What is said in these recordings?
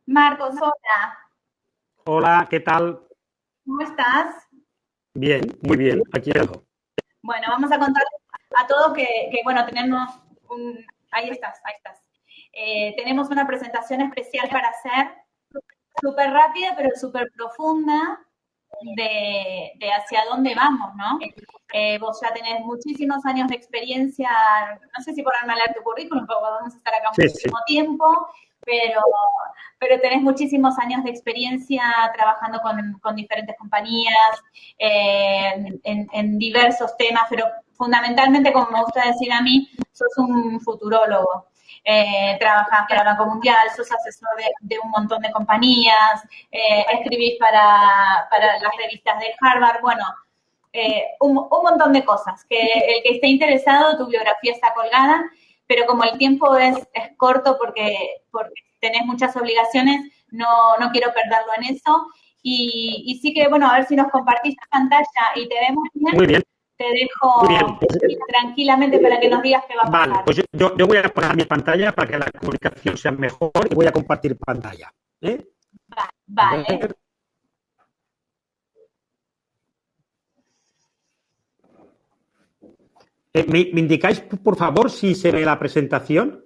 Marcos, hola, Hola, ¿qué tal? ¿cómo estás? Bien, muy bien, aquí algo. Bueno, vamos a contar a todos que bueno, tenemos ahí estás, ahí estás. Tenemos una presentación especial para hacer, súper rápida, pero súper profunda, de hacia dónde vamos, ¿no? Vos ya tenés muchísimos años de experiencia, no sé si ponerme a leer tu currículum, porque vamos a estar acá Sí, sí. muchísimo tiempo, pero, pero tenés muchísimos años de experiencia trabajando con diferentes compañías, en diversos temas, pero fundamentalmente, como me gusta decir a mí, sos un futurólogo. Trabajás para Banco Mundial, sos asesor de un montón de compañías, escribís para las revistas de Harvard, bueno, un montón de cosas. Que el que esté interesado, tu biografía está colgada, pero como el tiempo es corto porque tenés muchas obligaciones, no quiero perderlo en eso. Y sí que, bueno, a ver si nos compartís la pantalla y te vemos bien, Muy bien, te muy bien. dejo tranquilamente para que nos digas qué va a Vale, pasar. pues yo voy a apagar mi pantalla para que la comunicación sea mejor y voy a compartir pantalla. ¿Eh? A Vale. ver, ¿me indicáis, por favor, si se ve la presentación?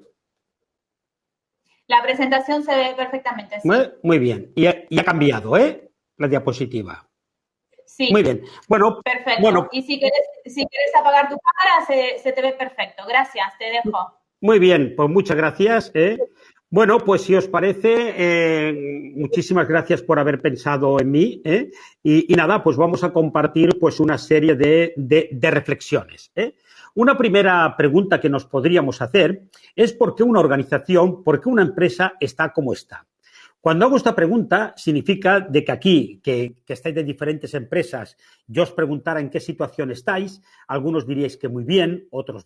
La presentación se ve perfectamente, sí. Muy bien, y ha cambiado, ¿eh? La diapositiva. Muy Sí, bien. Bueno, perfecto. bueno, Y si querés apagar tu cámara, se te ve perfecto. Gracias, te dejo. muy bien, pues muchas gracias. Bueno, pues si os parece, muchísimas gracias por haber pensado en mí. Y nada, pues vamos a compartir pues una serie de reflexiones. Una primera pregunta que nos podríamos hacer es por qué una organización, por qué una empresa está como está. Cuando hago esta pregunta, significa de que aquí, que estáis de diferentes empresas, yo os preguntara en qué situación estáis, algunos diríais que muy bien, otros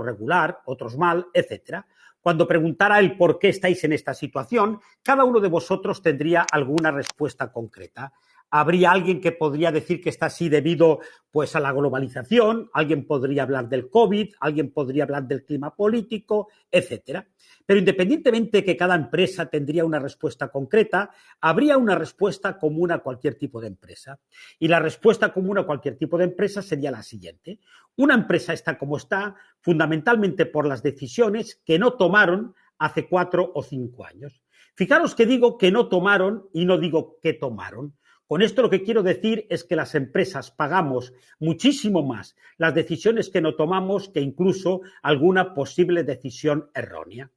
regular, otros mal, etcétera. Cuando preguntara el por qué estáis en esta situación, cada uno de vosotros tendría alguna respuesta concreta. Habría alguien que podría decir que está así debido pues a la globalización, alguien podría hablar del COVID, alguien podría hablar del clima político, etcétera. Pero independientemente de que cada empresa tendría una respuesta concreta, habría una respuesta común a cualquier tipo de empresa. Y la respuesta común a cualquier tipo de empresa sería la siguiente. Una empresa está como está fundamentalmente por las decisiones que no tomaron hace 4 o 5 años. Fijaros que digo que no tomaron y no digo que tomaron. Con esto lo que quiero decir es que las empresas pagamos muchísimo más las decisiones que no tomamos que incluso alguna posible decisión errónea.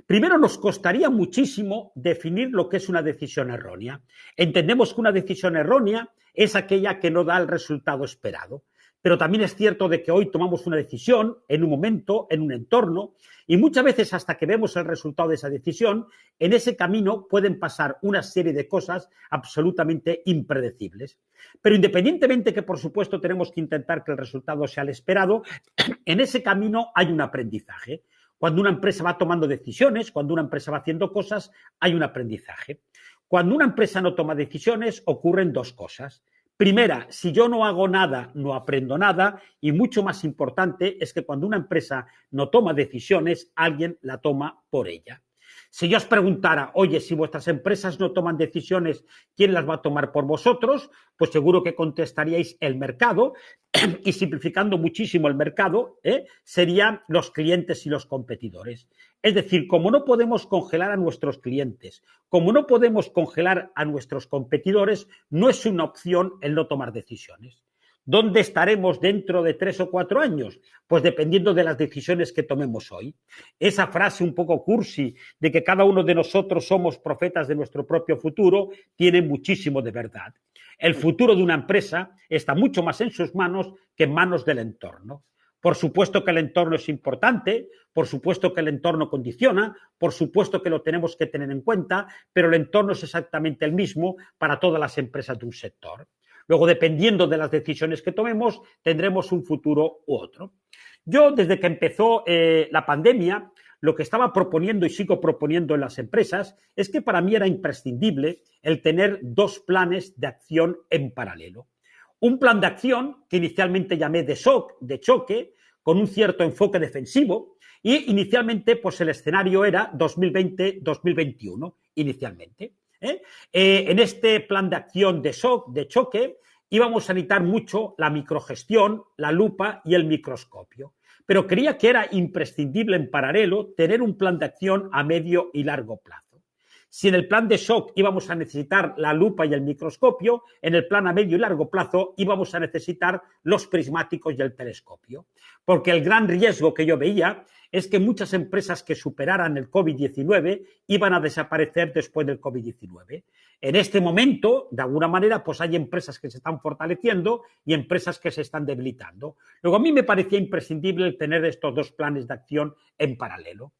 Primero, nos costaría muchísimo definir lo que es una decisión errónea. Entendemos que una decisión errónea es aquella que no da el resultado esperado. Pero también es cierto de que hoy tomamos una decisión en un momento, en un entorno, y muchas veces hasta que vemos el resultado de esa decisión, en ese camino pueden pasar una serie de cosas absolutamente impredecibles. Pero independientemente que, por supuesto, tenemos que intentar que el resultado sea el esperado, en ese camino hay un aprendizaje. Cuando una empresa va tomando decisiones, cuando una empresa va haciendo cosas, hay un aprendizaje. Cuando una empresa no toma decisiones, ocurren dos cosas. Primera, si yo no hago nada, no aprendo nada. Y mucho más importante es que cuando una empresa no toma decisiones, alguien la toma por ella. Si yo os preguntara, oye, si vuestras empresas no toman decisiones, ¿quién las va a tomar por vosotros? Pues seguro que contestaríais el mercado, y simplificando muchísimo el mercado, serían los clientes y los competidores. Es decir, como no podemos congelar a nuestros clientes, como no podemos congelar a nuestros competidores, no es una opción el no tomar decisiones. ¿Dónde estaremos dentro de 3 o 4 años? Pues dependiendo de las decisiones que tomemos hoy. Esa frase un poco cursi de que cada uno de nosotros somos profetas de nuestro propio futuro tiene muchísimo de verdad. El futuro de una empresa está mucho más en sus manos que en manos del entorno. Por supuesto que el entorno es importante, por supuesto que el entorno condiciona, por supuesto que lo tenemos que tener en cuenta, pero el entorno es exactamente el mismo para todas las empresas de un sector. Luego, dependiendo de las decisiones que tomemos, tendremos un futuro u otro. Yo, desde que empezó la pandemia, lo que estaba proponiendo y sigo proponiendo en las empresas es que para mí era imprescindible el tener dos planes de acción en paralelo. Un plan de acción que inicialmente llamé de shock, de choque, con un cierto enfoque defensivo, Y inicialmente, pues el escenario era 2020-2021, inicialmente. En este plan de acción de choque íbamos a necesitar mucho la microgestión, la lupa y el microscopio. Pero creía que era imprescindible en paralelo tener un plan de acción a medio y largo plazo. Si en el plan de shock íbamos a necesitar la lupa y el microscopio, en el plan a medio y largo plazo íbamos a necesitar los prismáticos y el telescopio. Porque el gran riesgo que yo veía es que muchas empresas que superaran el COVID-19 iban a desaparecer después del COVID-19. En este momento, de alguna manera, pues hay empresas que se están fortaleciendo y empresas que se están debilitando. Luego, a mí me parecía imprescindible tener estos dos planes de acción en paralelo.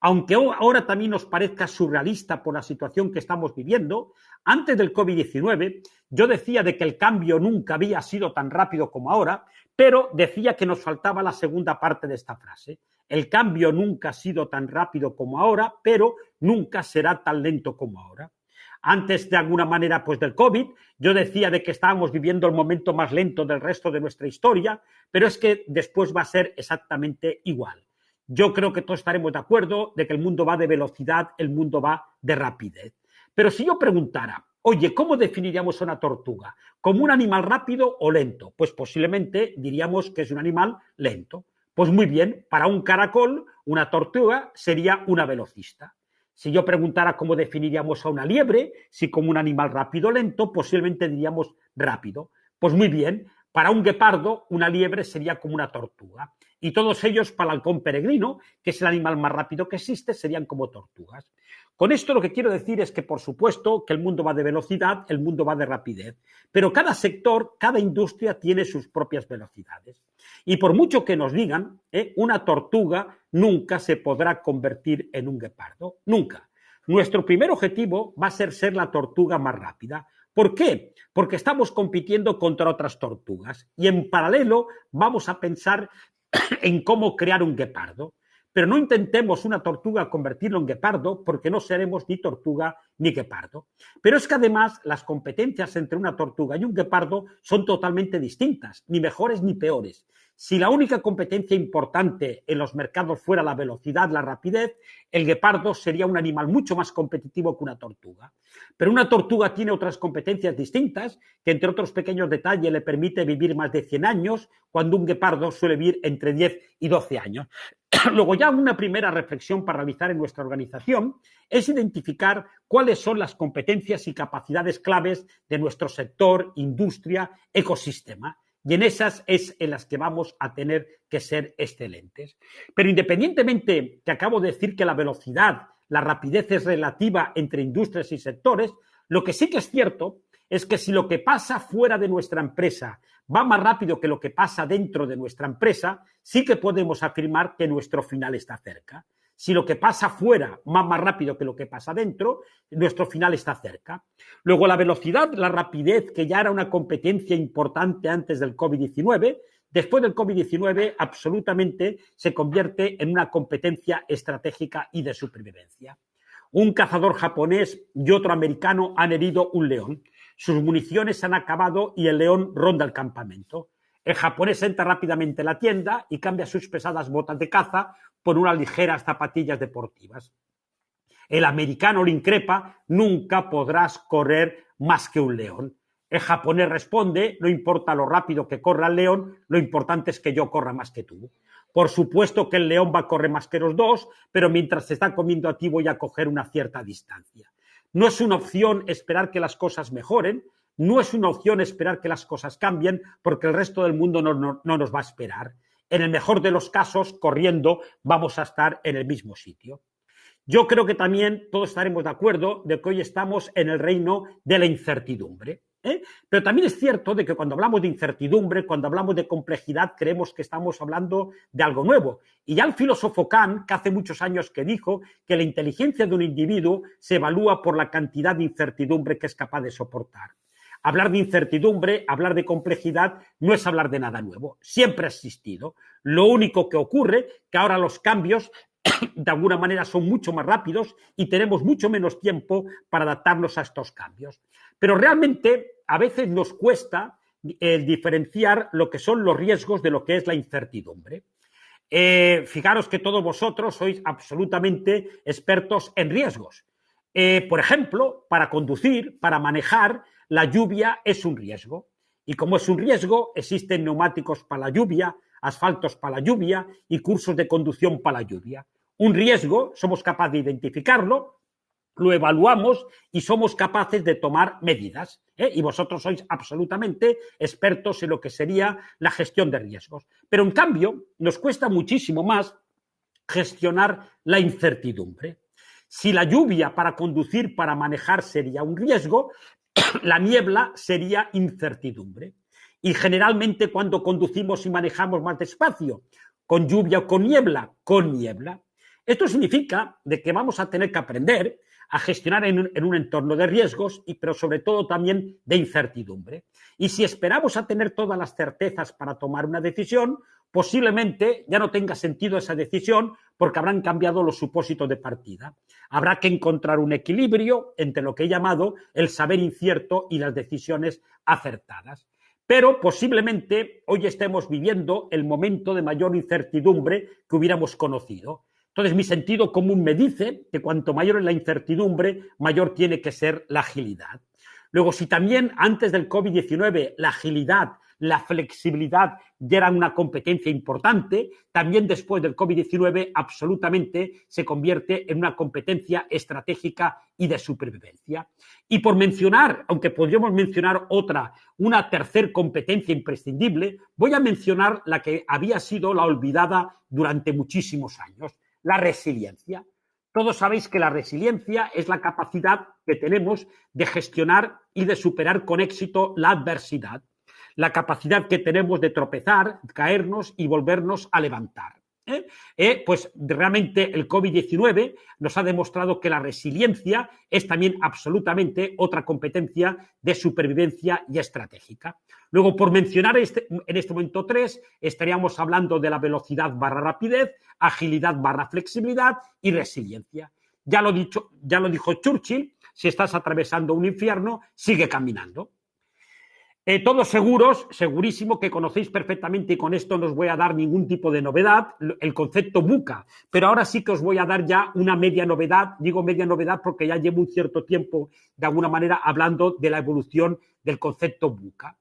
Aunque ahora también nos parezca surrealista por la situación que estamos viviendo, antes del COVID-19 yo decía de que el cambio nunca había sido tan rápido como ahora, pero decía que nos faltaba la segunda parte de esta frase. El cambio nunca ha sido tan rápido como ahora, pero nunca será tan lento como ahora. Antes, de alguna manera, pues del COVID, yo decía de que estábamos viviendo el momento más lento del resto de nuestra historia, pero es que después va a ser exactamente igual. Yo creo que todos estaremos de acuerdo de que el mundo va de velocidad, el mundo va de rapidez. Pero si yo preguntara, oye, ¿cómo definiríamos a una tortuga? ¿Como un animal rápido o lento? Pues posiblemente diríamos que es un animal lento. Pues muy bien, para un caracol, una tortuga sería una velocista. Si yo preguntara cómo definiríamos a una liebre, si como un animal rápido o lento, posiblemente diríamos rápido. Pues muy bien, para un guepardo, una liebre sería como una tortuga. Y todos ellos, para el halcón peregrino, que es el animal más rápido que existe, serían como tortugas. Con esto lo que quiero decir es que, por supuesto, que el mundo va de velocidad, el mundo va de rapidez, pero cada sector, cada industria tiene sus propias velocidades. Y por mucho que nos digan, una tortuga nunca se podrá convertir en un guepardo, nunca. Nuestro primer objetivo va a ser la tortuga más rápida. ¿Por qué? Porque estamos compitiendo contra otras tortugas y en paralelo vamos a pensar en cómo crear un guepardo. Pero no intentemos una tortuga convertirlo en guepardo porque no seremos ni tortuga ni guepardo. Pero es que además las competencias entre una tortuga y un guepardo son totalmente distintas, ni mejores ni peores. Si la única competencia importante en los mercados fuera la velocidad, la rapidez, el guepardo sería un animal mucho más competitivo que una tortuga. Pero una tortuga tiene otras competencias distintas, que entre otros pequeños detalles le permite vivir más de 100 años, cuando un guepardo suele vivir entre 10 y 12 años. Luego, ya una primera reflexión para realizar en nuestra organización es identificar cuáles son las competencias y capacidades claves de nuestro sector, industria, ecosistema. Y en esas es en las que vamos a tener que ser excelentes. Pero independientemente que acabo de decir que la velocidad, la rapidez es relativa entre industrias y sectores, lo que sí que es cierto es que si lo que pasa fuera de nuestra empresa va más rápido que lo que pasa dentro de nuestra empresa, sí que podemos afirmar que nuestro final está cerca. Si lo que pasa fuera va más rápido que lo que pasa dentro, nuestro final está cerca. Luego, la velocidad, la rapidez, que ya era una competencia importante antes del COVID-19, después del COVID-19 absolutamente se convierte en una competencia estratégica y de supervivencia. Un cazador japonés y otro americano han herido un león. Sus municiones han acabado y el león ronda el campamento. El japonés entra rápidamente en la tienda y cambia sus pesadas botas de caza por unas ligeras zapatillas deportivas. El americano le increpa: nunca podrás correr más que un león. El japonés responde: no importa lo rápido que corra el león, lo importante es que yo corra más que tú. Por supuesto que el león va a correr más que los dos, pero mientras se está comiendo a ti voy a coger una cierta distancia. No es una opción esperar que las cosas mejoren, no es una opción esperar que las cosas cambien, porque el resto del mundo no nos va a esperar. En el mejor de los casos, corriendo, vamos a estar en el mismo sitio. Yo creo que también todos estaremos de acuerdo de que hoy estamos en el reino de la incertidumbre. Pero también es cierto de que cuando hablamos de incertidumbre, cuando hablamos de complejidad, creemos que estamos hablando de algo nuevo. Y ya el filósofo Kant, que hace muchos años que dijo que la inteligencia de un individuo se evalúa por la cantidad de incertidumbre que es capaz de soportar. Hablar de incertidumbre, hablar de complejidad, no es hablar de nada nuevo. Siempre ha existido. Lo único que ocurre que ahora los cambios de alguna manera son mucho más rápidos y tenemos mucho menos tiempo para adaptarnos a estos cambios. Pero realmente a veces nos cuesta diferenciar lo que son los riesgos de lo que es la incertidumbre. Fijaros que todos vosotros sois absolutamente expertos en riesgos. Por ejemplo, para conducir, para manejar, la lluvia es un riesgo. Y como es un riesgo, existen neumáticos para la lluvia, asfaltos para la lluvia y cursos de conducción para la lluvia. Un riesgo, somos capaces de identificarlo, lo evaluamos y somos capaces de tomar medidas. Y vosotros sois absolutamente expertos en lo que sería la gestión de riesgos. Pero en cambio, nos cuesta muchísimo más gestionar la incertidumbre. Si la lluvia para conducir, para manejar sería un riesgo, la niebla sería incertidumbre. Y generalmente cuando conducimos y manejamos más despacio, con lluvia o con niebla, con niebla. Esto significa de que vamos a tener que aprender a gestionar en un entorno de riesgos, pero sobre todo también de incertidumbre. Y si esperamos a tener todas las certezas para tomar una decisión, posiblemente ya no tenga sentido esa decisión porque habrán cambiado los supósitos de partida. Habrá que encontrar un equilibrio entre lo que he llamado el saber incierto y las decisiones acertadas. Pero posiblemente hoy estemos viviendo el momento de mayor incertidumbre que hubiéramos conocido. Entonces, mi sentido común me dice que cuanto mayor es la incertidumbre, mayor tiene que ser la agilidad. Luego, si también antes del COVID-19 la agilidad, la flexibilidad ya eran una competencia importante, también después del COVID-19 absolutamente se convierte en una competencia estratégica y de supervivencia. Y por mencionar, aunque podríamos mencionar una tercer competencia imprescindible, voy a mencionar la que había sido la olvidada durante muchísimos años, la resiliencia. Todos sabéis que la resiliencia es la capacidad que tenemos de gestionar y de superar con éxito la adversidad, la capacidad que tenemos de tropezar, caernos y volvernos a levantar. Pues realmente el COVID-19 nos ha demostrado que la resiliencia es también absolutamente otra competencia de supervivencia y estratégica. Luego, por mencionar en este momento tres, estaríamos hablando de la velocidad barra rapidez, agilidad barra flexibilidad y resiliencia. Ya lo dijo Churchill, si estás atravesando un infierno, sigue caminando. Todos segurísimo que conocéis perfectamente, y con esto no os voy a dar ningún tipo de novedad, el concepto VUCA, pero ahora sí que os voy a dar ya una media novedad. Digo media novedad porque ya llevo un cierto tiempo, de alguna manera, hablando de la evolución del concepto VUCA.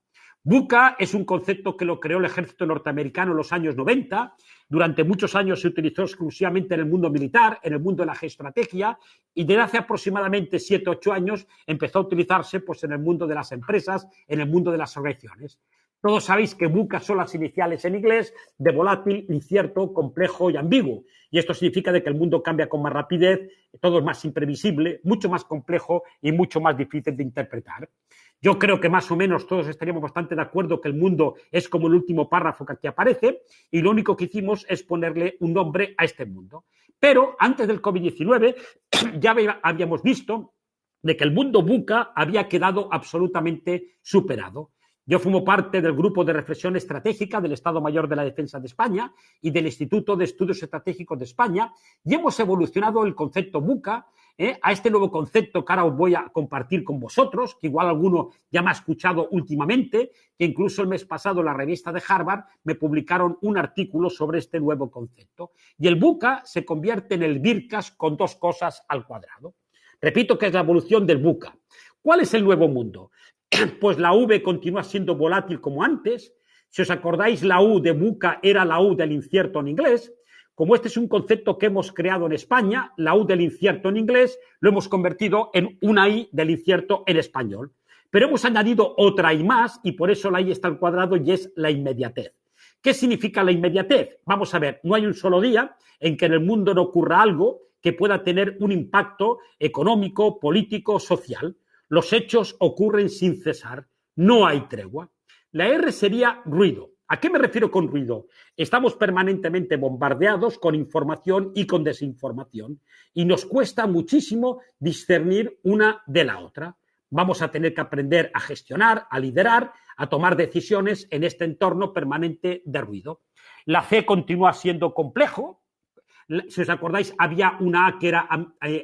VUCA es un concepto que lo creó el ejército norteamericano en los años 90. Durante muchos años se utilizó exclusivamente en el mundo militar, en el mundo de la geoestrategia, y desde hace aproximadamente 7 o 8 años empezó a utilizarse pues, en el mundo de las empresas, en el mundo de las organizaciones. Todos sabéis que VUCA son las iniciales en inglés de volátil, incierto, complejo y ambiguo. Y esto significa de que el mundo cambia con más rapidez, todo es más imprevisible, mucho más complejo y mucho más difícil de interpretar. Yo creo que más o menos todos estaríamos bastante de acuerdo que el mundo es como el último párrafo que aquí aparece y lo único que hicimos es ponerle un nombre a este mundo. Pero antes del COVID-19 ya habíamos visto de que el mundo VUCA había quedado absolutamente superado. Yo formo parte del Grupo de Reflexión Estratégica del Estado Mayor de la Defensa de España y del Instituto de Estudios Estratégicos de España y hemos evolucionado el concepto VUCA a este nuevo concepto que ahora os voy a compartir con vosotros, que igual alguno ya me ha escuchado últimamente, que incluso el mes pasado en la revista de Harvard me publicaron un artículo sobre este nuevo concepto. Y el VUCA se convierte en el VIRCAS con 2 cosas al cuadrado. Repito que es la evolución del VUCA. ¿Cuál es el nuevo mundo? Pues la V continúa siendo volátil como antes. Si os acordáis, la U de VUCA era la U del incierto en inglés. Como este es un concepto que hemos creado en España, la U del incierto en inglés lo hemos convertido en una I del incierto en español. Pero hemos añadido otra I más y por eso la I está al cuadrado y es la inmediatez. ¿Qué significa la inmediatez? Vamos a ver, no hay un solo día en que en el mundo no ocurra algo que pueda tener un impacto económico, político, social. Los hechos ocurren sin cesar, no hay tregua. La R sería ruido. ¿A qué me refiero con ruido? Estamos permanentemente bombardeados con información y con desinformación y nos cuesta muchísimo discernir una de la otra. Vamos a tener que aprender a gestionar, a liderar, a tomar decisiones en este entorno permanente de ruido. La C continúa siendo complejo. Si os acordáis, había una A que era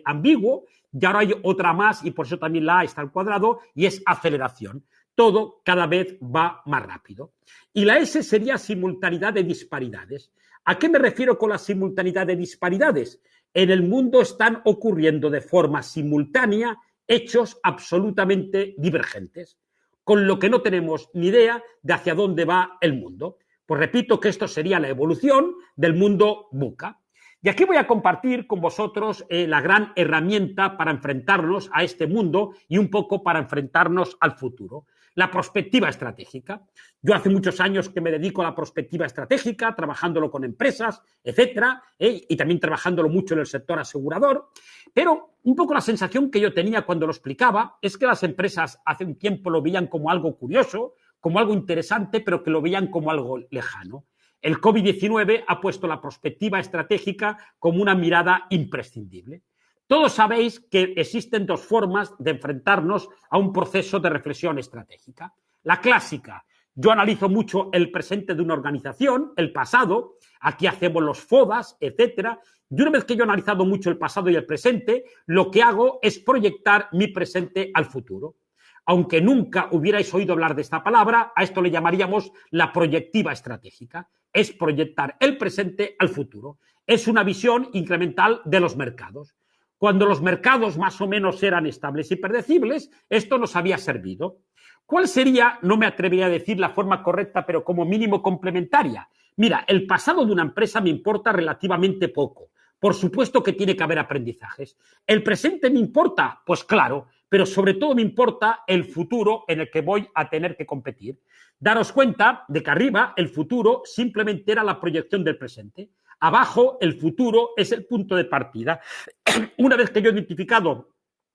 ambiguo y ahora hay otra más y por eso también la A está al cuadrado y es aceleración. Todo cada vez va más rápido. Y la S sería simultaneidad de disparidades. ¿A qué me refiero con la simultaneidad de disparidades? En el mundo están ocurriendo de forma simultánea hechos absolutamente divergentes, con lo que no tenemos ni idea de hacia dónde va el mundo. Pues repito que esto sería la evolución del mundo VUCA. Y aquí voy a compartir con vosotros la gran herramienta para enfrentarnos a este mundo y un poco para enfrentarnos al futuro. La prospectiva estratégica. Yo hace muchos años que me dedico a la prospectiva estratégica, trabajándolo con empresas, etcétera, y también trabajándolo mucho en el sector asegurador. Pero un poco la sensación que yo tenía cuando lo explicaba es que las empresas hace un tiempo lo veían como algo curioso, como algo interesante, pero que lo veían como algo lejano. El COVID-19 ha puesto la prospectiva estratégica como una mirada imprescindible. Todos sabéis que existen dos formas de enfrentarnos a un proceso de reflexión estratégica. La clásica, yo analizo mucho el presente de una organización, el pasado, aquí hacemos los FODAs, etcétera, y una vez que yo he analizado mucho el pasado y el presente, lo que hago es proyectar mi presente al futuro. Aunque nunca hubierais oído hablar de esta palabra, a esto le llamaríamos la proyectiva estratégica. Es proyectar el presente al futuro. Es una visión incremental de los mercados. Cuando los mercados más o menos eran estables y predecibles, esto nos había servido. ¿Cuál sería, no me atrevería a decir la forma correcta, pero como mínimo complementaria? Mira, el pasado de una empresa me importa relativamente poco. Por supuesto que tiene que haber aprendizajes. ¿El presente me importa? Pues claro, pero sobre todo me importa el futuro en el que voy a tener que competir. Daros cuenta de que arriba el futuro simplemente era la proyección del presente. Abajo el futuro es el punto de partida. Una vez que yo he identificado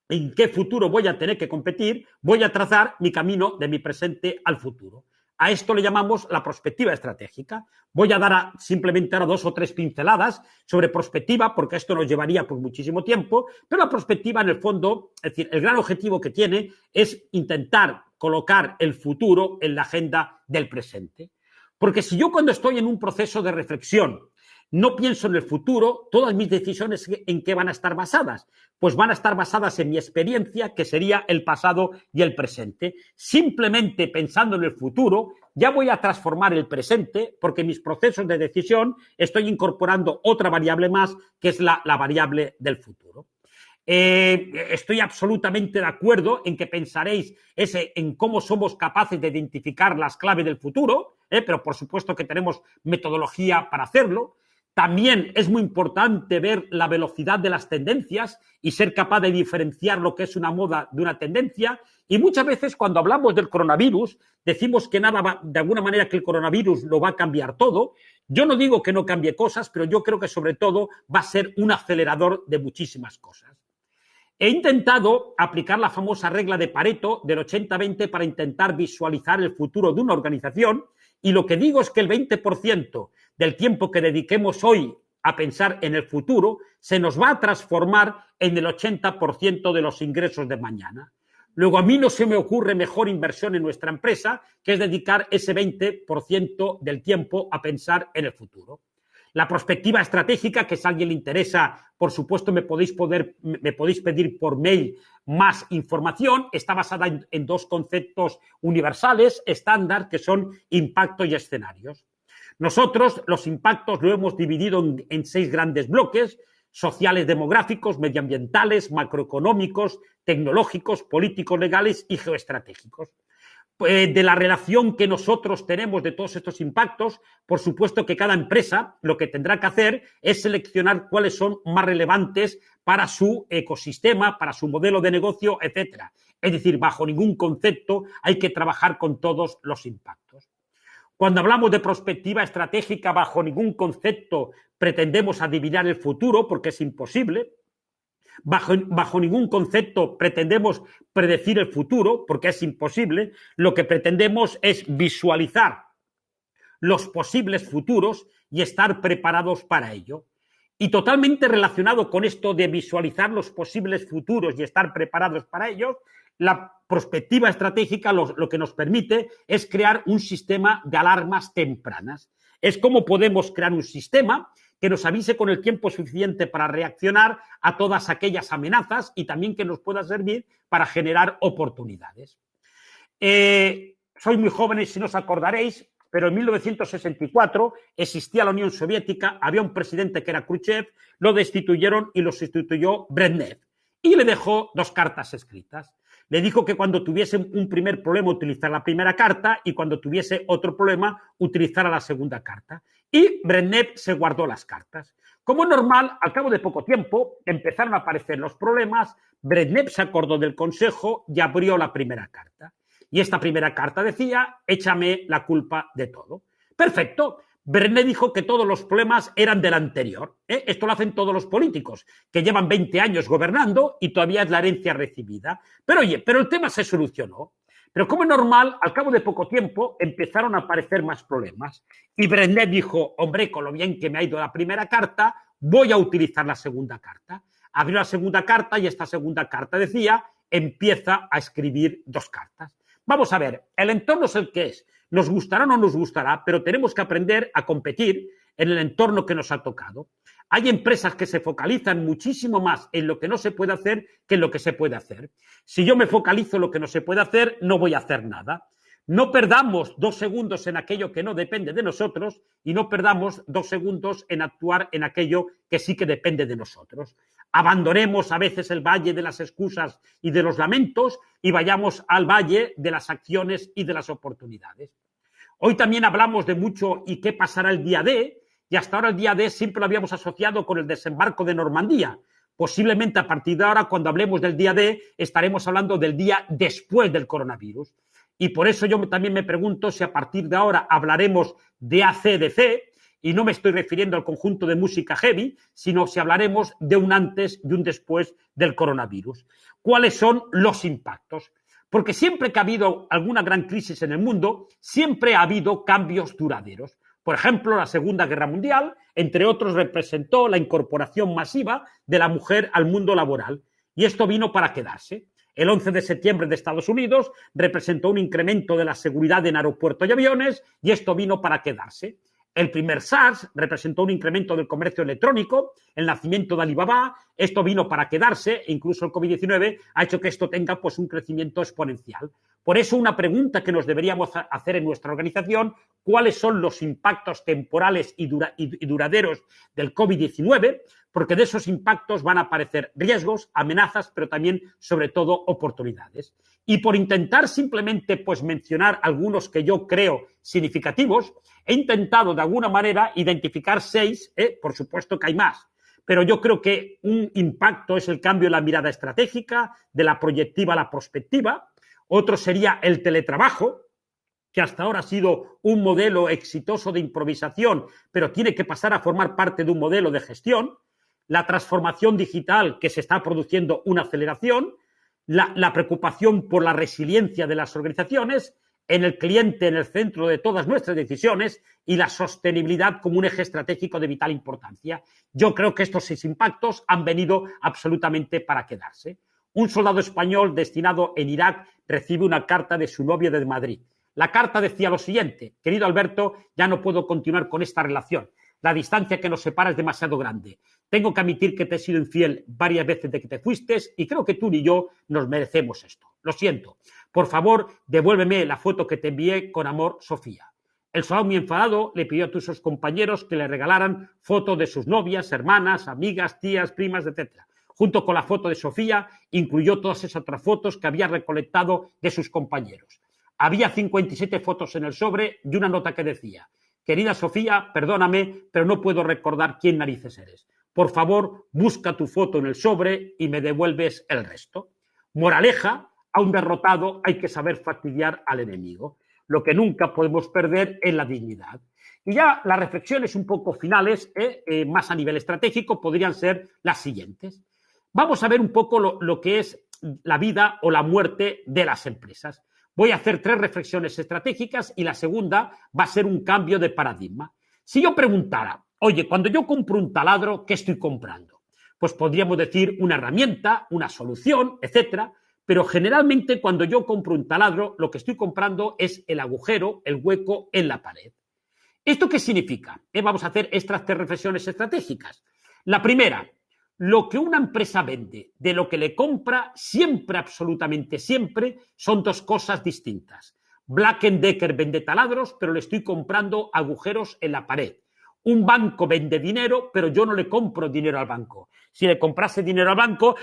en qué futuro voy a tener que competir, voy a trazar mi camino de mi presente al futuro. A esto le llamamos la prospectiva estratégica. Voy a dar simplemente ahora 2 o 3 pinceladas sobre prospectiva, porque esto nos llevaría por muchísimo tiempo, pero la prospectiva en el fondo, es decir, el gran objetivo que tiene es intentar colocar el futuro en la agenda del presente. Porque si yo cuando estoy en un proceso de reflexión no pienso en el futuro, todas mis decisiones ¿en qué van a estar basadas? Pues van a estar basadas en mi experiencia, que sería el pasado y el presente. Simplemente pensando en el futuro, ya voy a transformar el presente, porque en mis procesos de decisión estoy incorporando otra variable más, que es la variable del futuro. Estoy absolutamente de acuerdo en que pensaréis en cómo somos capaces de identificar las claves del futuro, pero por supuesto que tenemos metodología para hacerlo. También es muy importante ver la velocidad de las tendencias y ser capaz de diferenciar lo que es una moda de una tendencia. Y muchas veces cuando hablamos del coronavirus decimos que nada va, de alguna manera que el coronavirus lo va a cambiar todo. Yo no digo que no cambie cosas, pero yo creo que sobre todo va a ser un acelerador de muchísimas cosas. He intentado aplicar la famosa regla de Pareto del 80-20 para intentar visualizar el futuro de una organización, y lo que digo es que el 20% del tiempo que dediquemos hoy a pensar en el futuro se nos va a transformar en el 80% de los ingresos de mañana. Luego, a mí no se me ocurre mejor inversión en nuestra empresa que es dedicar ese 20% del tiempo a pensar en el futuro. La prospectiva estratégica, que si a alguien le interesa, por supuesto me podéis pedir por mail más información, está basada en 2 conceptos universales, estándar, que son impacto y escenarios. Nosotros los impactos lo hemos dividido en 6 grandes bloques: sociales, demográficos, medioambientales, macroeconómicos, tecnológicos, políticos, legales y geoestratégicos. De la relación que nosotros tenemos de todos estos impactos, por supuesto que cada empresa lo que tendrá que hacer es seleccionar cuáles son más relevantes para su ecosistema, para su modelo de negocio, etcétera. Es decir, bajo ningún concepto hay que trabajar con todos los impactos. Cuando hablamos de prospectiva estratégica, bajo ningún concepto pretendemos adivinar el futuro, porque es imposible. Bajo ningún concepto pretendemos predecir el futuro, porque es imposible. Lo que pretendemos es visualizar los posibles futuros y estar preparados para ello. Y totalmente relacionado con esto de visualizar los posibles futuros y estar preparados para ellos, la prospectiva estratégica lo que nos permite es crear un sistema de alarmas tempranas. Es cómo podemos crear un sistema que nos avise con el tiempo suficiente para reaccionar a todas aquellas amenazas y también que nos pueda servir para generar oportunidades. Sois muy jóvenes, si no os acordaréis, pero en 1964 existía la Unión Soviética, había un presidente que era Khrushchev, lo destituyeron y lo sustituyó Brezhnev. Y le dejó 2 cartas escritas. Le dijo que cuando tuviese un primer problema utilizara la primera carta y cuando tuviese otro problema utilizara la segunda carta. Y Brezhnev se guardó las cartas. Como es normal, al cabo de poco tiempo empezaron a aparecer los problemas, Brezhnev se acordó del consejo y abrió la primera carta. Y esta primera carta decía, échame la culpa de todo. Perfecto. Brezhnev dijo que todos los problemas eran del anterior. Esto lo hacen todos los políticos, que llevan 20 años gobernando y todavía es la herencia recibida. Pero oye, el tema se solucionó. Pero como es normal, al cabo de poco tiempo empezaron a aparecer más problemas. Y Brezhnev dijo, hombre, con lo bien que me ha ido la primera carta, voy a utilizar la segunda carta. Abrió la segunda carta y esta segunda carta decía, empieza a escribir 2 cartas. Vamos a ver, el entorno es el que es. Nos gustará o no nos gustará, pero tenemos que aprender a competir en el entorno que nos ha tocado. Hay empresas que se focalizan muchísimo más en lo que no se puede hacer que en lo que se puede hacer. Si yo me focalizo en lo que no se puede hacer, no voy a hacer nada. No perdamos 2 segundos en aquello que no depende de nosotros y no perdamos 2 segundos en actuar en aquello que sí que depende de nosotros. Abandonemos a veces el valle de las excusas y de los lamentos y vayamos al valle de las acciones y de las oportunidades. Hoy también hablamos de mucho y qué pasará el día D, y hasta ahora el día D siempre lo habíamos asociado con el desembarco de Normandía. Posiblemente a partir de ahora, cuando hablemos del día D, estaremos hablando del día después del coronavirus. Y por eso yo también me pregunto si a partir de ahora hablaremos de AC/DC, y no me estoy refiriendo al conjunto de música heavy, sino si hablaremos de un antes y un después del coronavirus. ¿Cuáles son los impactos? Porque siempre que ha habido alguna gran crisis en el mundo, siempre ha habido cambios duraderos. Por ejemplo, la Segunda Guerra Mundial, entre otros, representó la incorporación masiva de la mujer al mundo laboral. Y esto vino para quedarse. El 11 de septiembre de Estados Unidos representó un incremento de la seguridad en aeropuertos y aviones y esto vino para quedarse. El primer SARS representó un incremento del comercio electrónico, el nacimiento de Alibaba, esto vino para quedarse e incluso el COVID-19 ha hecho que esto tenga pues, un crecimiento exponencial. Por eso una pregunta que nos deberíamos hacer en nuestra organización, ¿cuáles son los impactos temporales y duraderos del COVID-19? Porque de esos impactos van a aparecer riesgos, amenazas, pero también, sobre todo, oportunidades. Y por intentar simplemente pues, mencionar algunos que yo creo significativos, he intentado de alguna manera identificar 6, por supuesto que hay más, pero yo creo que un impacto es el cambio en la mirada estratégica, de la proyectiva a la prospectiva. Otro sería el teletrabajo, que hasta ahora ha sido un modelo exitoso de improvisación, pero tiene que pasar a formar parte de un modelo de gestión. La transformación digital, que se está produciendo una aceleración, la preocupación por la resiliencia de las organizaciones, en el cliente en el centro de todas nuestras decisiones y la sostenibilidad como un eje estratégico de vital importancia. Yo creo que estos 6 impactos han venido absolutamente para quedarse. Un soldado español destinado en Irak recibe una carta de su novio de Madrid. La carta decía lo siguiente: querido Alberto, ya no puedo continuar con esta relación. La distancia que nos separa es demasiado grande. Tengo que admitir que te he sido infiel varias veces de que te fuiste y creo que tú ni yo nos merecemos esto. Lo siento. Por favor, devuélveme la foto que te envié con amor, Sofía. El soldado muy enfadado le pidió a todos sus compañeros que le regalaran fotos de sus novias, hermanas, amigas, tías, primas, etc. Junto con la foto de Sofía, incluyó todas esas otras fotos que había recolectado de sus compañeros. Había 57 fotos en el sobre y una nota que decía: querida Sofía, perdóname, pero no puedo recordar quién narices eres. Por favor, busca tu foto en el sobre y me devuelves el resto. Moraleja: a un derrotado hay que saber fastidiar al enemigo. Lo que nunca podemos perder es la dignidad. Y ya las reflexiones un poco finales, más a nivel estratégico, podrían ser las siguientes. Vamos a ver un poco lo que es la vida o la muerte de las empresas. Voy a hacer 3 reflexiones estratégicas y la segunda va a ser un cambio de paradigma. Si yo preguntara, oye, cuando yo compro un taladro, ¿qué estoy comprando? Pues podríamos decir una herramienta, una solución, etcétera. Pero generalmente cuando yo compro un taladro, lo que estoy comprando es el agujero, el hueco en la pared. ¿Esto qué significa? Vamos a hacer estas 3 reflexiones estratégicas. La primera, lo que una empresa vende de lo que le compra, siempre, absolutamente siempre, son 2 cosas distintas. Black Decker vende taladros, pero le estoy comprando agujeros en la pared. Un banco vende dinero, pero yo no le compro dinero al banco. Si le comprase dinero al banco,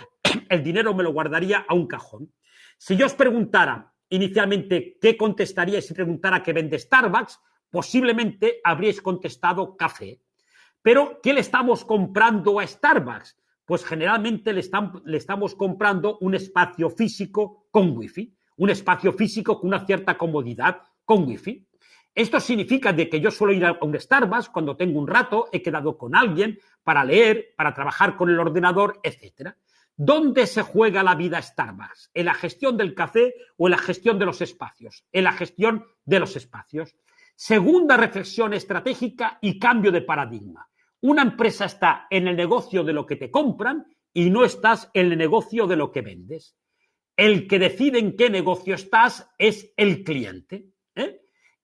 el dinero me lo guardaría a un cajón. Si yo os preguntara inicialmente qué contestaríais si preguntara qué vende Starbucks, posiblemente habríais contestado café. Pero, ¿qué le estamos comprando a Starbucks? Pues generalmente le estamos comprando un espacio físico con wifi, un espacio físico con una cierta comodidad con wifi. Esto significa de que yo suelo ir a un Starbucks cuando tengo un rato, he quedado con alguien para leer, para trabajar con el ordenador, etcétera. ¿Dónde se juega la vida Starbucks? ¿En la gestión del café o en la gestión de los espacios? En la gestión de los espacios. Segunda reflexión estratégica y cambio de paradigma. Una empresa está en el negocio de lo que te compran y no estás en el negocio de lo que vendes. El que decide en qué negocio estás es el cliente.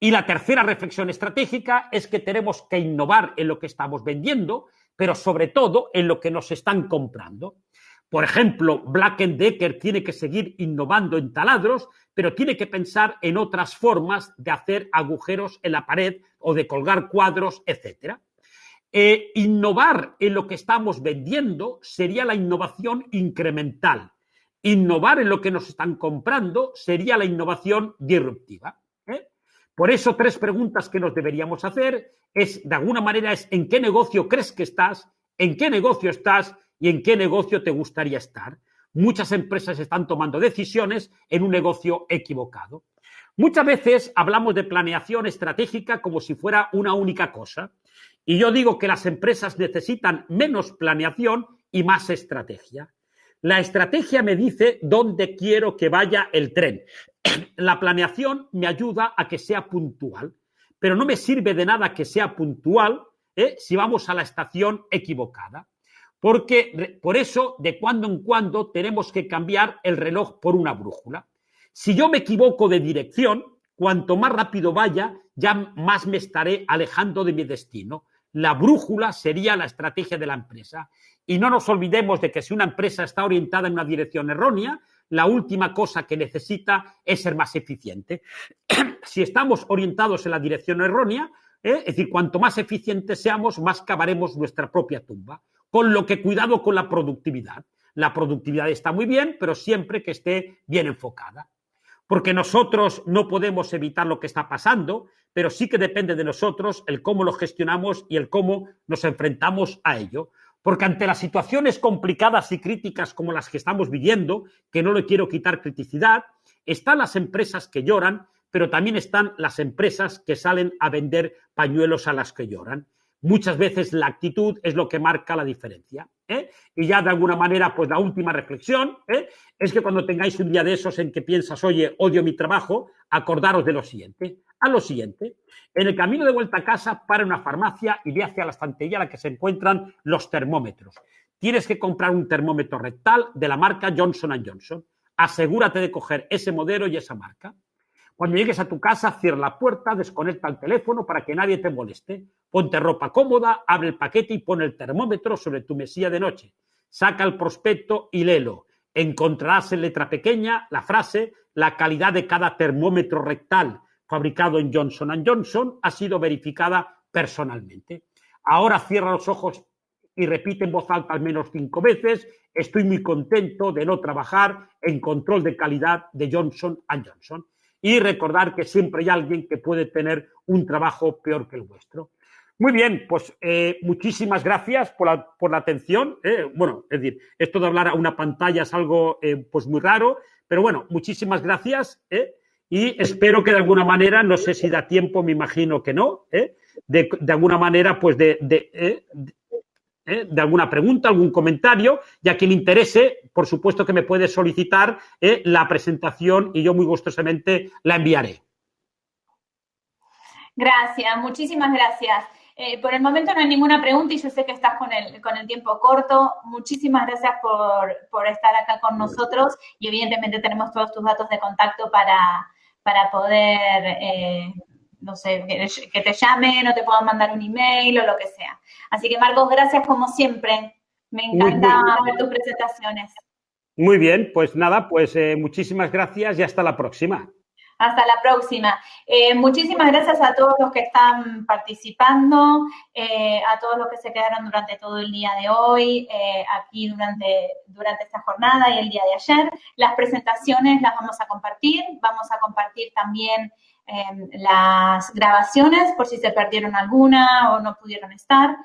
Y la tercera reflexión estratégica es que tenemos que innovar en lo que estamos vendiendo, pero sobre todo en lo que nos están comprando. Por ejemplo, Black Decker tiene que seguir innovando en taladros, pero tiene que pensar en otras formas de hacer agujeros en la pared o de colgar cuadros, etcétera. Innovar en lo que estamos vendiendo sería la innovación incremental. Innovar en lo que nos están comprando sería la innovación disruptiva. Por eso, 3 preguntas que nos deberíamos hacer es, de alguna manera, es ¿en qué negocio crees que estás? ¿En qué negocio estás? ¿Y en qué negocio te gustaría estar? Muchas empresas están tomando decisiones en un negocio equivocado. Muchas veces hablamos de planeación estratégica como si fuera una única cosa. Y yo digo que las empresas necesitan menos planeación y más estrategia. La estrategia me dice dónde quiero que vaya el tren. La planeación me ayuda a que sea puntual, pero no me sirve de nada que sea puntual si vamos a la estación equivocada. Porque por eso, de cuando en cuando, tenemos que cambiar el reloj por una brújula. Si yo me equivoco de dirección, cuanto más rápido vaya, ya más me estaré alejando de mi destino. La brújula sería la estrategia de la empresa. Y no nos olvidemos de que si una empresa está orientada en una dirección errónea, la última cosa que necesita es ser más eficiente. Si estamos orientados en la dirección errónea, es decir, cuanto más eficientes seamos, más cavaremos nuestra propia tumba. Con lo que cuidado con la productividad. La productividad está muy bien, pero siempre que esté bien enfocada. Porque nosotros no podemos evitar lo que está pasando, pero sí que depende de nosotros el cómo lo gestionamos y el cómo nos enfrentamos a ello. Porque ante las situaciones complicadas y críticas como las que estamos viviendo, que no le quiero quitar criticidad, están las empresas que lloran, pero también están las empresas que salen a vender pañuelos a las que lloran. Muchas veces la actitud es lo que marca la diferencia. Y ya de alguna manera, pues la última reflexión es que cuando tengáis un día de esos en que piensas, oye, odio mi trabajo, acordaros de lo siguiente. A lo siguiente, en el camino de vuelta a casa, para una farmacia y ve hacia la estantería en la que se encuentran los termómetros. Tienes que comprar un termómetro rectal de la marca Johnson & Johnson. Asegúrate de coger ese modelo y esa marca. Cuando llegues a tu casa, cierra la puerta, desconecta el teléfono para que nadie te moleste. Ponte ropa cómoda, abre el paquete y pon el termómetro sobre tu mesilla de noche. Saca el prospecto y léelo. Encontrarás en letra pequeña la frase: la calidad de cada termómetro rectal fabricado en Johnson & Johnson ha sido verificada personalmente. Ahora cierra los ojos y repite en voz alta al menos 5 veces: estoy muy contento de no trabajar en control de calidad de Johnson & Johnson. Y recordar que siempre hay alguien que puede tener un trabajo peor que el vuestro. Muy bien, pues muchísimas gracias por la atención. Bueno, es decir, esto de hablar a una pantalla es algo pues muy raro, pero bueno, muchísimas gracias. Y espero que de alguna manera, no sé si da tiempo, me imagino que no, de alguna manera, pues de alguna pregunta, algún comentario, y a quien le interese, por supuesto que me puede solicitar la presentación y yo muy gustosamente la enviaré. Gracias, muchísimas gracias. Por el momento no hay ninguna pregunta y yo sé que estás con el tiempo corto. Muchísimas gracias por estar acá con nosotros y evidentemente tenemos todos tus datos de contacto para poder, no sé, que te llamen o te puedan mandar un email o lo que sea. Así que, Marcos, gracias como siempre. Me encanta ver tus presentaciones. Muy bien, pues nada, pues muchísimas gracias y hasta la próxima. Hasta la próxima. Muchísimas gracias a todos los que están participando, a todos los que se quedaron durante todo el día de hoy, aquí durante esta jornada y el día de ayer. Las presentaciones las vamos a compartir también las grabaciones por si se perdieron alguna o no pudieron estar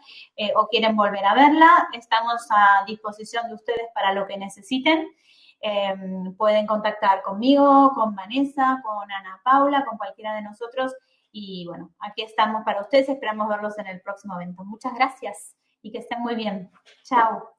o quieren volver a verla. Estamos a disposición de ustedes para lo que necesiten. Pueden contactar conmigo, con Vanessa, con Ana Paula, con cualquiera de nosotros. Y bueno, aquí estamos para ustedes. Esperamos verlos en el próximo evento. Muchas gracias y que estén muy bien. Chao.